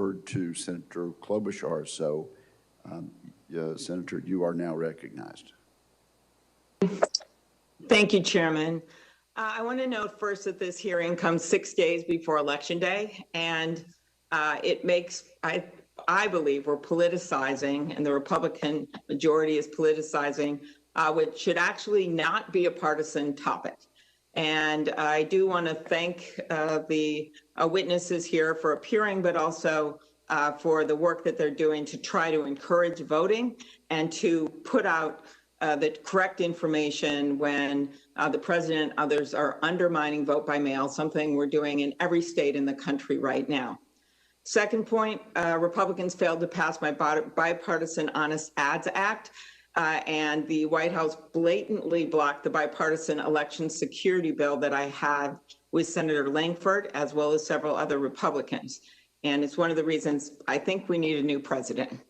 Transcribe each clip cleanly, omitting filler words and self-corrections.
to Senator Klobuchar. So, Senator, you are now recognized. Thank you, Chairman. I want to note first that this hearing comes 6 days before Election Day, and it makes, I believe we're politicizing, and the Republican majority is politicizing, which should actually not be a partisan topic. And I do want to thank the witnesses here for appearing, but also for the work that they're doing to try to encourage voting and to put out the correct information when the president and others are undermining vote by mail, something we're doing in every state in the country right now. Second point, Republicans failed to pass my bipartisan Honest Ads Act, and the White House blatantly blocked the bipartisan election security bill that I had with Senator Langford, as well as several other Republicans. And it's one of the reasons I think we need a new president.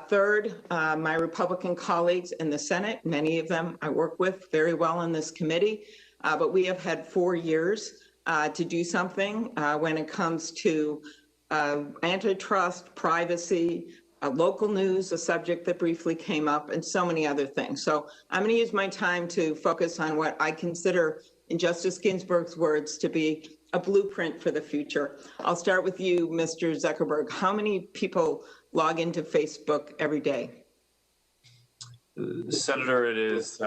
Third, my Republican colleagues in the Senate, many of them I work with very well in this committee, but we have had 4 years to do something when it comes to antitrust, privacy, local news, a subject that briefly came up, and so many other things. So I'm going to use my time to focus on what I consider, in Justice Ginsburg's words, to be a blueprint for the future. I'll start with you, Mr. Zuckerberg. How many people log into Facebook every day? Senator, it is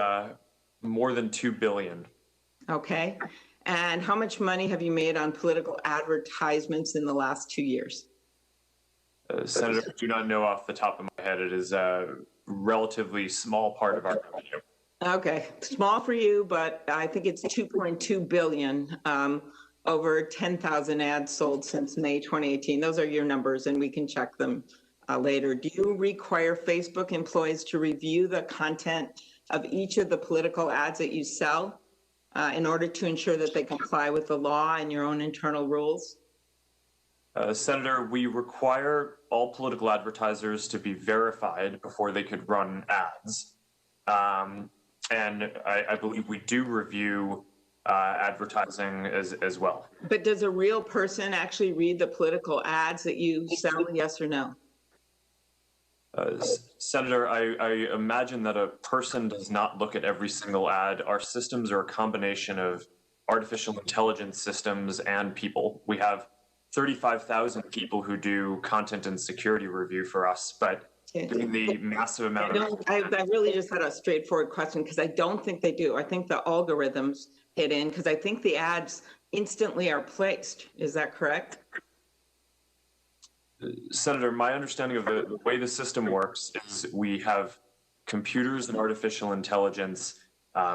more than 2 billion. Okay. And how much money have you made on political advertisements in the last 2 years? Senator, I do not know off the top of my head. It is a relatively small part of our revenue. Okay, small for you, but I think it's 2.2 billion, over 10,000 ads sold since May 2018. Those are your numbers, and we can check them later. Do you require Facebook employees to review the content of each of the political ads that you sell in order to ensure that they comply with the law and your own internal rules? Senator, we require all political advertisers to be verified before they could run ads. And I believe we do review advertising as well. But does a real person actually read the political ads that you sell, yes or no? Senator, I imagine that a person does not look at every single ad. Our systems are a combination of artificial intelligence systems and people. We have 35,000 people who do content and security review for us, but given the massive amount I really just had a straightforward question because I don't think they do. I think the algorithms hit in because I think the ads instantly are placed. Is that correct? Senator, my understanding of the way the system works is we have computers and artificial intelligence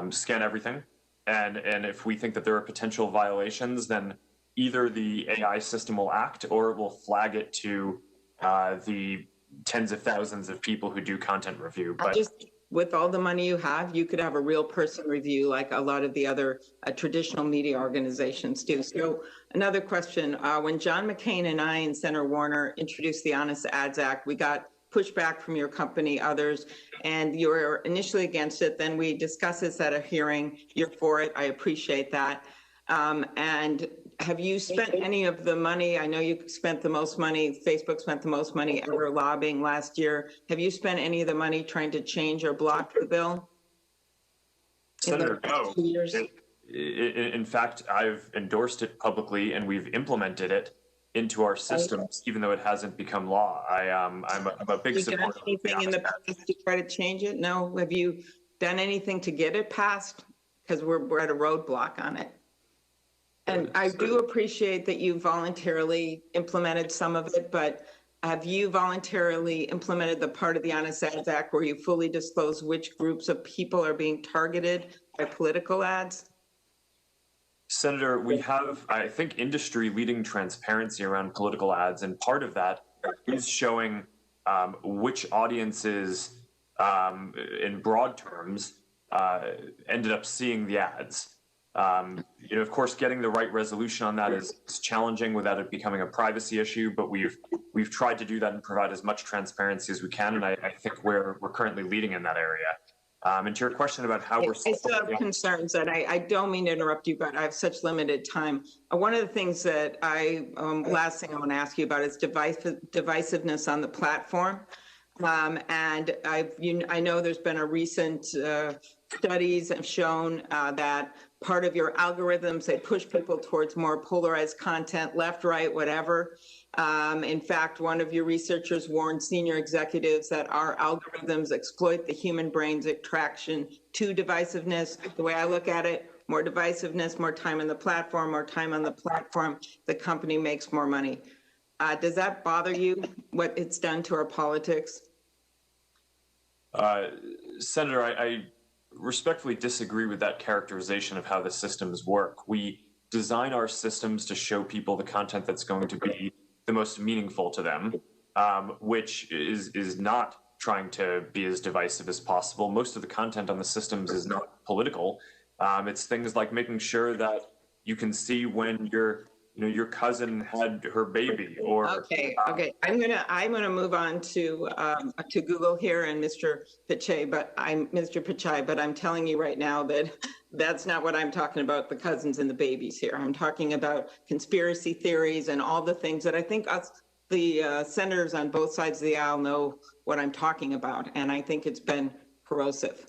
scan everything. And if we think that there are potential violations, then either the AI system will act or it will flag it to the tens of thousands of people who do content review. But just with all the money you have, you could have a real person review like a lot of the other traditional media organizations do. So another question, when John McCain and I and Senator Warner introduced the Honest Ads Act, we got pushback from your company, others, and you were initially against it. Then we discussed this at a hearing. You're for it. I appreciate that. And have you spent any of the money? I know you spent the most money, Facebook spent the most money ever lobbying last year. Have you spent any of the money trying to change or block the bill? Senator, no. In fact, I've endorsed it publicly and we've implemented it into our systems, even though it hasn't become law. I'm a big supporter. Have you done anything in the past to try to change it? No. Have you done anything to get it passed? Because we're at a roadblock on it. And I do appreciate that you voluntarily implemented some of it, but have you voluntarily implemented the part of the Honest Ads Act where you fully disclose which groups of people are being targeted by political ads? Senator, we have, I think, industry-leading transparency around political ads, and part of that is showing which audiences, in broad terms, ended up seeing the ads. Of course, getting the right resolution on that is challenging without it becoming a privacy issue, but we've tried to do that and provide as much transparency as we can, and I think we're currently leading in that area. And to your question about how we're I still have concerns, and I don't mean to interrupt you, but I have such limited time. One of the things that last thing I want to ask you about is divisiveness on the platform. And I know there's been a recent studies have shown that part of your algorithms, they push people towards more polarized content, left, right, whatever. In fact, one of your researchers warned senior executives that our algorithms exploit the human brain's attraction to divisiveness. The way I look at it, more divisiveness, more time on the platform, more time on the platform, the company makes more money. Does that bother you, what it's done to our politics? Senator, I respectfully disagree with that characterization of how the systems work. We design our systems to show people the content that's going to be the most meaningful to them, which is not trying to be as divisive as possible. Most of the content on the systems is not political. It's things like making sure that you can see when your cousin had her baby, or okay. I'm gonna move on to Google here and Mr. Pichai, but I'm telling you right now that that's not what I'm talking about. The cousins and the babies here. I'm talking about conspiracy theories and all the things that I think the senators on both sides of the aisle know what I'm talking about, and I think it's been corrosive.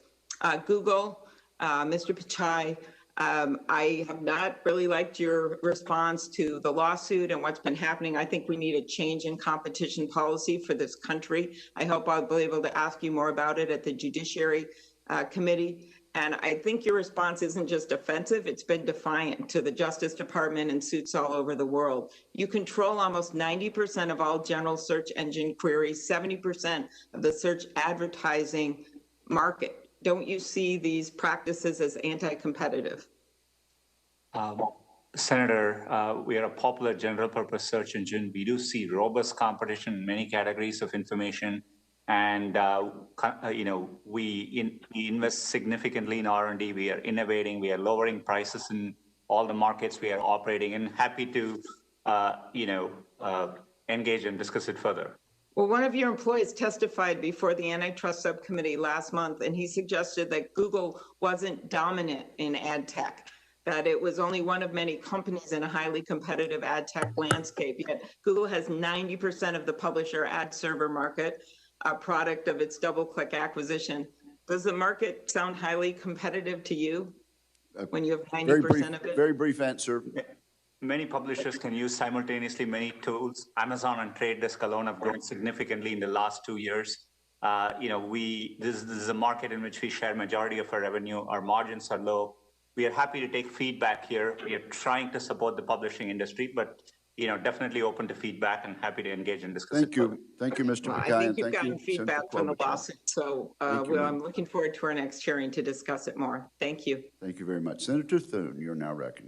Google, Mr. Pichai. I have not really liked your response to the lawsuit and what's been happening. I think we need a change in competition policy for this country. I hope I'll be able to ask you more about it at the Judiciary Committee. And I think your response isn't just offensive, it's been defiant to the Justice Department and suits all over the world. You control almost 90% of all general search engine queries, 70% of the search advertising market. Don't you see these practices as anti-competitive? Senator, we are a popular general purpose search engine. We do see robust competition in many categories of information. And, we invest significantly in R&D. We are innovating. We are lowering prices in all the markets we are operating in. Happy to, engage and discuss it further. Well, one of your employees testified before the antitrust subcommittee last month, and he suggested that Google wasn't dominant in ad tech, that it was only one of many companies in a highly competitive ad tech landscape. Yet Google has 90% of the publisher ad server market, a product of its DoubleClick acquisition. Does the market sound highly competitive to you when you have 90% of it? Very brief answer. Many publishers can use simultaneously many tools. Amazon and Trade Desk alone have grown significantly in the last 2 years. This is a market in which we share majority of our revenue. Our margins are low. We are happy to take feedback here. We are trying to support the publishing industry, but definitely open to feedback and happy to engage and discuss. Thank you, Mr. Pichai. I think you've gotten feedback from the lawsuit, so I'm looking forward to our next hearing to discuss it more. Thank you. Thank you very much, Senator Thune. You're now recognized.